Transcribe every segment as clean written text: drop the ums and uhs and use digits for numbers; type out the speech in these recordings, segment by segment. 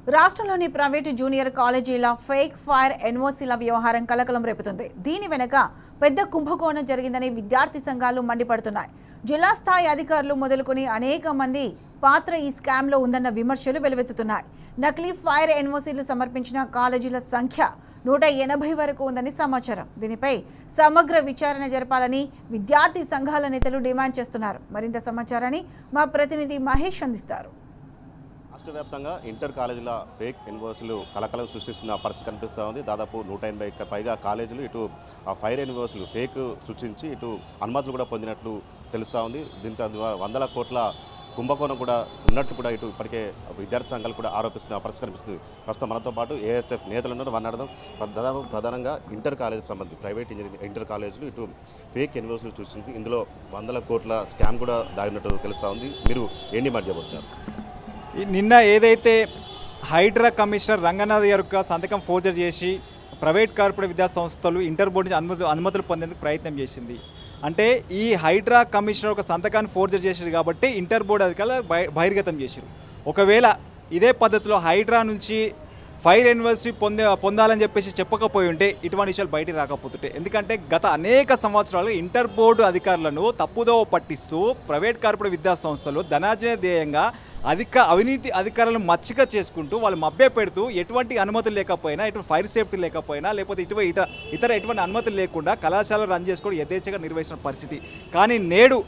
రాష్ట్రంలోని private junior కాలేజీల fake fire ఎన్ఓసీల వ్యవహారం కలకలం రేపుతుంది. దీని వెనుక పెద్ద కుంభకోణం జరిగిందని విద్యార్థి సంఘాలు మండిపడుతున్నాయి. జిల్లా స్థాయి అధికారులు మొదలుకొని అనేక మంది పాత్ర ఈ స్కామ్లో ఉందన్న విమర్శలు వెలువెత్తుతున్నాయి. నకిలీ ఫైర్ ఎన్ఓసీలు సమర్పించిన కాలేజీల సంఖ్య 180 వరకు ఉందని సమాచారం. దీనిపై సమగ్ర విచారణ జరపాలని విద్యార్థి సంఘాల నేతలు డిమాండ్ చేస్తున్నారు. మరింత సమాచారాన్ని మా ప్రతినిధి మహేష్ అందిస్తారు. రాష్ట్ర వ్యాప్తంగా ఇంటర్ కాలేజీల ఫేక్ ఎన్ఓసీలు కలకలం సృష్టిస్తున్న పరిస్థితి కనిపిస్తూ ఉంది. దాదాపు 180కి పైగా కాలేజీలు ఇటు ఫైర్ ఎన్ఓసీలు ఫేక్ సృష్టించి ఇటు అనుమతులు కూడా పొందినట్లు తెలుస్తూ ఉంది. దీంతో వందల కోట్ల కుంభకోణం కూడా ఉన్నట్టు కూడా ఇటు ఇప్పటికే విద్యార్థి సంఘాలు కూడా ఆరోపిస్తున్న పరిస్థితి కనిపిస్తుంది. ప్రస్తుతం మనతో పాటు ఏఎస్ఎఫ్ నేతలు ఉన్నారు. మాట్లాడదాం. దాదాపు ప్రధానంగా ఇంటర్ కాలేజీకి సంబంధించి ప్రైవేట్ ఇంటర్ కాలేజీలు ఇటు ఫేక్ ఎన్ఓసీలు సృష్టించి ఇందులో వందల కోట్ల స్కామ్ కూడా దాగినట్టు తెలుస్తూ ఉంది. మీరు ఏం డిమాండ్ చేయబోతున్నారు? నిన్న ఏదైతే హైడ్రా కమిషనర్ రంగనాథ్ యొక్క సంతకం ఫోర్జర్ చేసి ప్రైవేట్ కార్పొరేట్ విద్యా సంస్థలు ఇంటర్ బోర్డు నుంచి అనుమతులు పొందేందుకు ప్రయత్నం చేసింది. అంటే ఈ హైడ్రా కమిషనర్ ఒక సంతకాన్ని ఫోర్జర్ చేశారు కాబట్టి ఇంటర్ బోర్డు అధికారులు బహిర్గతం చేశారు. ఒకవేళ ఇదే పద్ధతిలో హైడ్రా నుంచి ఫైర్ ఎన్ఓసీ పొందాలని చెప్పేసి చెప్పకపోయి ఉంటే ఇటువంటి విషయాలు బయటికి రాకపోతుంటే. ఎందుకంటే గత అనేక సంవత్సరాలు ఇంటర్ బోర్డు అధికారులను తప్పుదోవ పట్టిస్తూ ప్రైవేట్ కార్పొరేట్ విద్యా సంస్థలు ధనార్జన ధ్యేయంగా అవినీతి అధికారులను మచ్చిక చేసుకుంటూ వాళ్ళు మభ్య పెడుతూ ఎటువంటి అనుమతులు లేకపోయినా ఎటువంటి ఫైర్ సేఫ్టీ లేకపోయినా లేకపోతే ఇతర ఎటువంటి అనుమతులు లేకుండా కళాశాలలు రన్ చేసుకొని యథేచ్ఛగా నిర్వహించిన పరిస్థితి. కానీ నేడు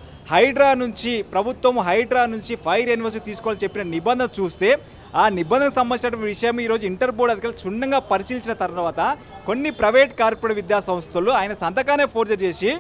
ప్రభుత్వం హైడ్రా నుంచి ఫైర్ ఎన్ఓసీ తీసుకోవాలని చెప్పిన నిబంధన చూస్తే ఆ నిబంధనకు సంబంధించినటువంటి విషయం ఈరోజు ఇంటర్ బోర్డు అధికారులు క్షుణ్ణంగా పరిశీలించిన తర్వాత కొన్ని ప్రైవేట్ కార్పొరేట్ విద్యా సంస్థలు ఆయన సంతకానే ఫోర్జర్ చేసి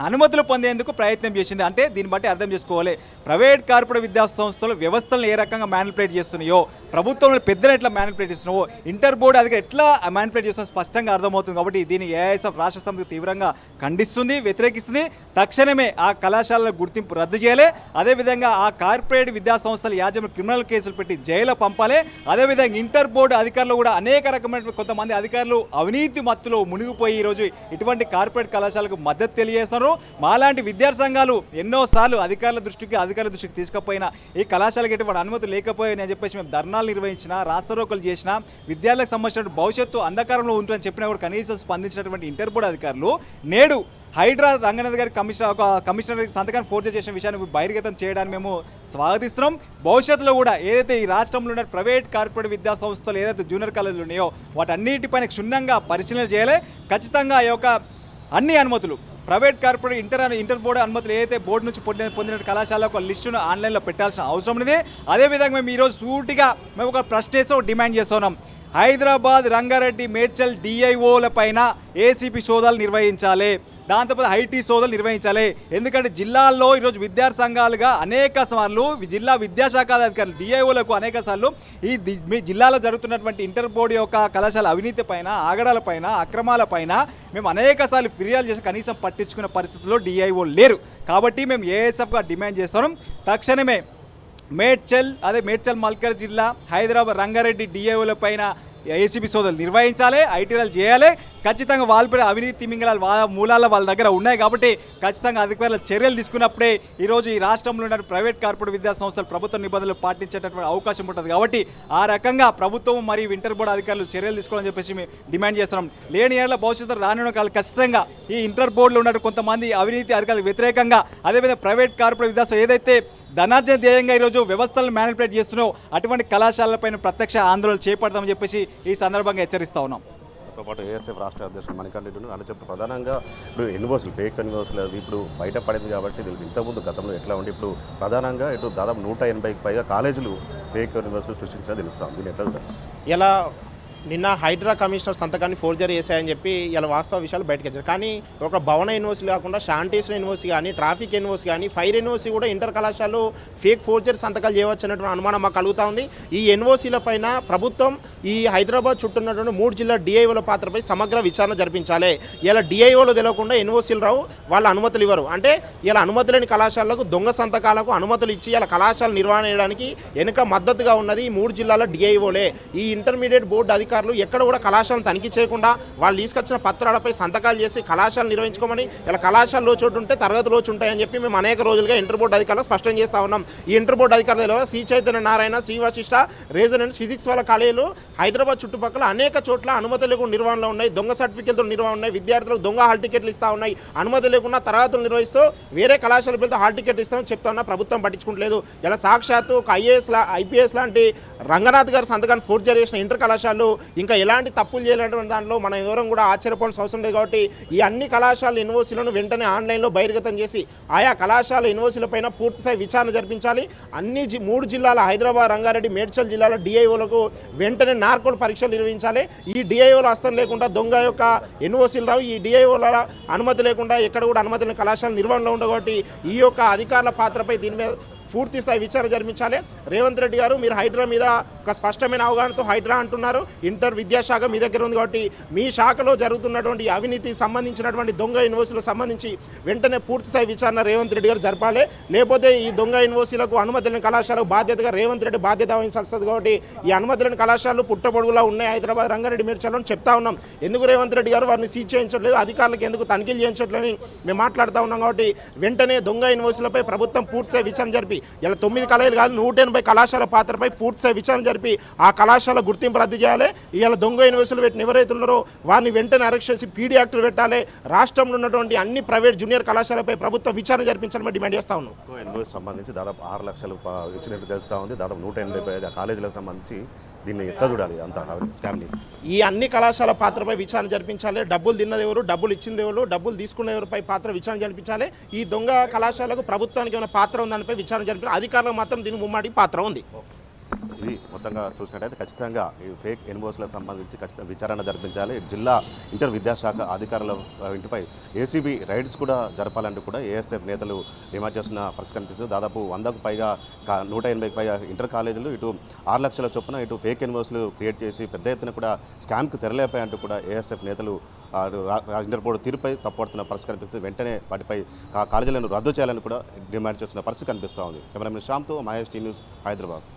అనుమతులు పొందేందుకు ప్రయత్నం చేసింది. అంటే దీన్ని బట్టి అర్థం చేసుకోవాలి, ప్రైవేట్ కార్పొరేట్ విద్యా సంస్థలు వ్యవస్థలను ఏ రకంగా మ్యానిపులేట్ చేస్తున్నాయో, ప్రభుత్వంలో పెద్దలు ఎట్లా మ్యానిపులేట్ చేస్తున్నావో, ఇంటర్ బోర్డు అది ఎట్లా మ్యానిపులేట్ చేస్తున్నా స్పష్టంగా అర్థమవుతుంది. కాబట్టి దీన్ని ఏఐఎస్ఎఫ్ రాష్ట్ర సమితి తీవ్రంగా ఖండిస్తుంది, వ్యతిరేకిస్తుంది. తక్షణమే ఆ కళాశాలల గుర్తింపు రద్దు చేయాలి. అదేవిధంగా ఆ కార్పొరేట్ విద్యా సంస్థల యాజమాన్యం క్రిమినల్ కేసులు పెట్టి జైలు పంపాలి. అదేవిధంగా ఇంటర్ బోర్డు అధికారులు కూడా అనేక రకమైన కొంతమంది అధికారులు అవినీతి మత్తులో మునిగిపోయి ఈరోజు ఇటువంటి కార్పొరేట్ కళాశాలకు మద్దతు తెలియజేస్తున్నారు. మాలాంటి విద్యార్థి సంఘాలు ఎన్నోసార్లు అధికారుల దృష్టికి తీసుకుపోయినా ఈ కళాశాలకు ఎటువంటి అనుమతి లేకపోయాయని చెప్పేసి మేము ధర్నాలు నిర్వహించినా, రాస్తారోకలు చేసినా, విద్యార్థులకు సంబంధించిన భవిష్యత్తు అంధకారంలో ఉంటుందని చెప్పినా కూడా కనీసం స్పందించినటువంటి ఇంటర్ బోర్డు అధికారులు నేడు హైడ్రా రంగనాథ్ గారి కమిషనర్ సంతకాన్ని ఫోర్జర్ చేసిన విషయాన్ని బహిర్గతం చేయడాన్ని మేము స్వాగతిస్తున్నాం. భవిష్యత్తులో కూడా ఏదైతే ఈ రాష్ట్రంలో ఉన్న ప్రైవేట్ కార్పొరేట్ విద్యా సంస్థలు ఏదైతే జూనియర్ కాలేజీలు ఉన్నాయో వాటన్నిటిపైన క్షుణ్ణంగా పరిశీలన చేయాలి. ఖచ్చితంగా ఈ యొక్క అన్ని అనుమతులు ప్రైవేట్ కార్పొరేట్ ఇంటర్ బోర్డు అనుమతులు ఏదైతే బోర్డు నుంచి పొందిన కళాశాలకు లిస్టును ఆన్లైన్లో పెట్టాల్సిన అవసరం ఉంది. అదేవిధంగా మేము ఈరోజు సూటిగా ఒక ప్రశ్న డిమాండ్ చేస్తున్నాం. హైదరాబాద్, రంగారెడ్డి, మేడ్చల్ డిఐఓల పైన ఏసీపీ సోదాలు నిర్వహించాలి. దాంతోపాటు ఐటీ సోదాలు నిర్వహించాలి. ఎందుకంటే జిల్లాల్లో ఈరోజు విద్యార్థి సంఘాలుగా అనేక సార్లు జిల్లా విద్యాశాఖ అధికారులు డిఐఓలకు అనేక సార్లు మీ జిల్లాలో జరుగుతున్నటువంటి ఇంటర్ బోర్డు యొక్క కళాశాల అవినీతి పైన, ఆగడాల పైన, అక్రమాల పైన మేము అనేక సార్లు ఫిర్యాదు చేసి కనీసం పట్టించుకున్న పరిస్థితుల్లో డిఐఓ లేరు. కాబట్టి మేము ఏఎస్ఎఫ్గా డిమాండ్ చేస్తున్నాం. తక్షణమే మేడ్చల్ మల్కర్ జిల్లా, హైదరాబాద్, రంగారెడ్డి డిఐఓల పైన ఏసీబీ సోదాలు నిర్వహించాలి, ఐటీఆర్లు చేయాలి. ఖచ్చితంగా వాళ్ళపై అవినీతి తిమింగళాలు మూలాల వాళ్ళ దగ్గర ఉన్నాయి. కాబట్టి ఖచ్చితంగా అధికారుల చర్యలు తీసుకున్నప్పుడే ఈరోజు ఈ రాష్ట్రంలో ఉన్న ప్రైవేట్ కార్పొరేట్ విద్యా సంస్థలు ప్రభుత్వ నిబంధనలు పాటించేటటువంటి అవకాశం ఉంటుంది. కాబట్టి ఆ రకంగా ప్రభుత్వం మరియు ఇంటర్ బోర్డు అధికారులు చర్యలు తీసుకోవాలని చెప్పేసి మేము డిమాండ్ చేస్తున్నాం. లేని ఏళ్ల భవిష్యత్తులో రానున్న కాలం ఖచ్చితంగా ఈ ఇంటర్ బోర్డులో ఉన్న కొంతమంది అవినీతి అధికారులకు వ్యతిరేకంగా, అదేవిధంగా ప్రైవేట్ కార్పొరేట్ విద్యా ఏదైతే ధనార్జన ధ్యేయంగా ఈరోజు వ్యవస్థలను మ్యానిపులేట్ చేస్తున్నావు అటువంటి కళాశాలపైన ప్రత్యక్ష ఆందోళన చేపడతామని చెప్పేసి ఈ సందర్భంగా హెచ్చరిస్తా ఉన్నాం. తో పాటు ఏఎస్ఎఫ్ రాష్ట్ర అధ్యక్షుడు మణికంఠ రెడ్డి అని చెప్పి ప్రధానంగా ఇప్పుడు ఎన్ఓసీలు ఫేక్ ఎన్ఓసీలు అది ఇప్పుడు బయటపడింది కాబట్టి తెలుసు. ఇంతకుముందు గతంలో ఎట్లా ఉండి ఇప్పుడు ప్రధానంగా ఇటు దాదాపు 180కి పైగా కాలేజీలు ఫేక్ ఎన్ఓసీలు సృష్టించినా తెలుస్తాం. దీని ఎట్లా ఇలా నిన్న హైడ్రా కమిషనర్ సంతకాన్ని ఫోర్జర్ చేశాయని చెప్పి ఇలా వాస్తవ విషయాలు బయటకు వచ్చారు. కానీ ఒక భవన ఎన్ఓసీ కాకుండా శానిటేషన్ ఎన్ఓసీ కానీ, ట్రాఫిక్ ఎన్ఓసీ కానీ, ఫైర్ ఎన్ఓసీ కూడా ఇంటర్ కళాశాలలో ఫేక్ ఫోర్జర్ సంతకాలు చేయవచ్చు అన్నటువంటి అనుమానం మాకు కలుగుతూ ఉంది. ఈ ఎన్ఓసీల పైన ప్రభుత్వం ఈ హైదరాబాద్ చుట్టూ ఉన్నటువంటి 3 జిల్లా డిఐఓల పాత్రపై సమగ్ర విచారణ జరిపించాలి. ఇలా డిఐఓలు తెలియకుండా ఎన్ఓసీలు రావు, వాళ్ళ అనుమతులు ఇవ్వరు. అంటే ఇలా అనుమతి లేని కళాశాలకు దొంగ సంతకాలకు అనుమతులు ఇచ్చి ఇలా కళాశాల నిర్వహణ చేయడానికి వెనుక మద్దతుగా ఉన్నది ఈ 3 జిల్లాల డిఐఓలే. ఈ ఇంటర్మీడియట్ బోర్డు అధికారులు ఎక్కడ కూడా కళాశాలను తనిఖీ చేయకుండా వాళ్ళు తీసుకొచ్చిన పత్రాలపై సంతకాలు చేసి కళాశాలను నిర్వహించుకోమని, ఇలా కళాశాలలో చోటు ఉంటే తరగతిలో ఉంటాయని చెప్పి మేము అనేక రోజులుగా ఇంటర్ బోర్డు అధికారులు స్పష్టం చేస్తా ఉన్నాం. ఈ ఇంటర్ బోర్డు అధికారులు శ్రీ చైతన్య నారాయణ, శ్రీ వశిష్ట, రెసిడెంట్ ఫిజిక్స్ వాళ్ళ కాలేజీలు హైదరాబాద్ చుట్టుపక్కల అనేక చోట్ల అనుమతి లేకుండా నిర్వహణలో ఉన్నాయి, దొంగ సర్టిఫికేట్లతో నిర్వహణ ఉన్నాయి, విద్యార్థులకు దొంగ హాల్ టికెట్లు ఇస్తా ఉన్నాయి, అనుమతి లేకుండా తరగతులు నిర్వహిస్తూ వేరే కళాశాల పిల్లలతో హాల్ టికెట్లు ఇస్తామని చెప్తా ఉన్నా ప్రభుత్వం పట్టించుకుంటలేదు. ఇలా సాక్షాత్తు ఒక ఐపీఎస్ లాంటి రంగనాథ్ గారి సంతకాన్ని ఫోర్జరీ చేసిన ఇంటర్ కళాశాలలు ఇంకా ఎలాంటి తప్పులు చేయలేటువంటి దాంట్లో మనం ఎవరం కూడా ఆశ్చర్యపోవాల్సిన అవసరం లేదు. కాబట్టి ఈ అన్ని కళాశాల యూనివర్సిటీలను వెంటనే ఆన్లైన్లో బహిర్గతం చేసి ఆయా కళాశాల యూనివర్సిటీలపైన పూర్తిస్థాయి విచారణ జరిపించాలి. అన్ని 3 జిల్లాల హైదరాబాద్, రంగారెడ్డి, మేడ్చల్ జిల్లాల డిఐఓలకు వెంటనే నార్కోల్ పరీక్షలు నిర్వహించాలి. ఈ డిఐఓల హస్తం లేకుండా దొంగ యొక్క యూనివర్సిటీలు రావు. ఈ డిఐఓల అనుమతి లేకుండా ఎక్కడ కూడా అనుమతి లేని కళాశాల నిర్వహణలో ఉండవు. కాబట్టి ఈ యొక్క అధికారుల పాత్రపై దీని మీద పూర్తి స్థాయి విచారణ జరిపించాలి. రేవంత్ రెడ్డి గారు, మీరు హైడ్రా మీద ఒక స్పష్టమైన అవగాహనతో హైడ్రా అంటున్నారు. ఇంటర్ విద్యాశాఖ మీ దగ్గర ఉంది కాబట్టి మీ శాఖలో జరుగుతున్నటువంటి అవినీతికి సంబంధించినటువంటి దొంగ యూనివర్సిటీలకు సంబంధించి వెంటనే పూర్తి స్థాయి విచారణ రేవంత్ రెడ్డి గారు జరపాలి. లేకపోతే ఈ దొంగ యూనివర్సిటీలకు అనుమతి లేని కళాశాలకు బాధ్యతగా రేవంత్ రెడ్డి బాధ్యత వహించాల్సి వస్తుంది. కాబట్టి ఈ అనుమతి లేని కళాశాలలు పుట్టపొడుగులా ఉన్నాయి హైదరాబాద్, రంగారెడ్డి, మేడ్చల్ అని చెప్తా ఉన్నాం. ఎందుకు రేవంత్ రెడ్డి గారు వారిని సీజ్ చేయించట్లేదు, అధికారులకు ఎందుకు తనిఖీలు చేయించట్లేదని మేము మాట్లాడుతూ ఉన్నాం. కాబట్టి వెంటనే దొంగ యూనివర్సిటీలపై ప్రభుత్వం పూర్తిగా విచారణ జరిపి, ఇలా 9 కాలేజీలు కాదు 180 కళాశాల పాత్రపై పూర్తిగా విచారణ జరిపి ఆ కళాశాల గుర్తింపు రద్దు చేయాలి. ఇవాళ దొంగ యూనివర్సిటీలు పెట్టిన ఎవరైతే ఉన్నారో వారిని వెంటనే అరెస్ట్ చేసి పీడీ యాక్టులు పెట్టాలి. రాష్ట్రంలో ఉన్నటువంటి అన్ని ప్రైవేట్ జూనియర్ కళాశాలపై ప్రభుత్వం విచారణ జరిపించాలని డిమాండ్ చేస్తా ఉన్నాం. యూనివర్సిటీ సంబంధించి దాదాపు 6 లక్షలు ఇచ్చినట్టు తెలుస్తూ ఉంది. దాదాపు 185 కాలేజీలకు సంబంధించి దీన్ని ఎట్లా చూడాలి అంత స్కామ్ని? ఈ అన్ని కళాశాల పాత్రపై విచారణ జరిపించాలి. డబ్బులు తిన్నది ఎవరు, డబ్బులు ఇచ్చింది ఎవరు, డబ్బులు తీసుకున్న ఎవరిపై పాత్ర విచారణ జరిపించాలి. ఈ దొంగ కళాశాలకు ప్రభుత్వానికి ఏమైనా పాత్ర ఉందానిపై విచారణ జరిపించాలి. అధికారులకు మాత్రం దీనికి ముమ్మాటి పాత్ర ఉంది. ఇది మొత్తంగా చూసినట్టయితే ఖచ్చితంగా ఈ ఫేక్ యూనివర్సిటీలకు సంబంధించి ఖచ్చితంగా విచారణ జరిపించాలి. జిల్లా ఇంటర్ విద్యాశాఖ అధికారుల ఇంటిపై ఏసీబీ రైడ్స్ కూడా జరపాలంటూ కూడా ఏఎస్ఎఫ్ నేతలు డిమాండ్ చేస్తున్న పరిస్థితి కనిపిస్తుంది. దాదాపు 100కు పైగా 180కి పైగా ఇంటర్ కాలేజీలు, ఇటు 6 లక్షల చొప్పున ఇటు ఫేక్ యూనివర్సిటీలు క్రియేట్ చేసి పెద్ద ఎత్తున కూడా స్కామ్కి తెరలేపాయంటూ కూడా ఏఎస్ఎఫ్ నేతలు ఇంటర్ బోర్డు తీరుపై తప్పుపడుతున్న పరిస్థితి కనిపిస్తుంది. వెంటనే వాటిపై కాలేజీలను రద్దు చేయాలని కూడా డిమాండ్ చేస్తున్న పరిస్థితి కనిపిస్తూ ఉంది. కెమెరామెన్ శ్యామ్తో మహేష్, టీ న్యూస్, హైదరాబాద్.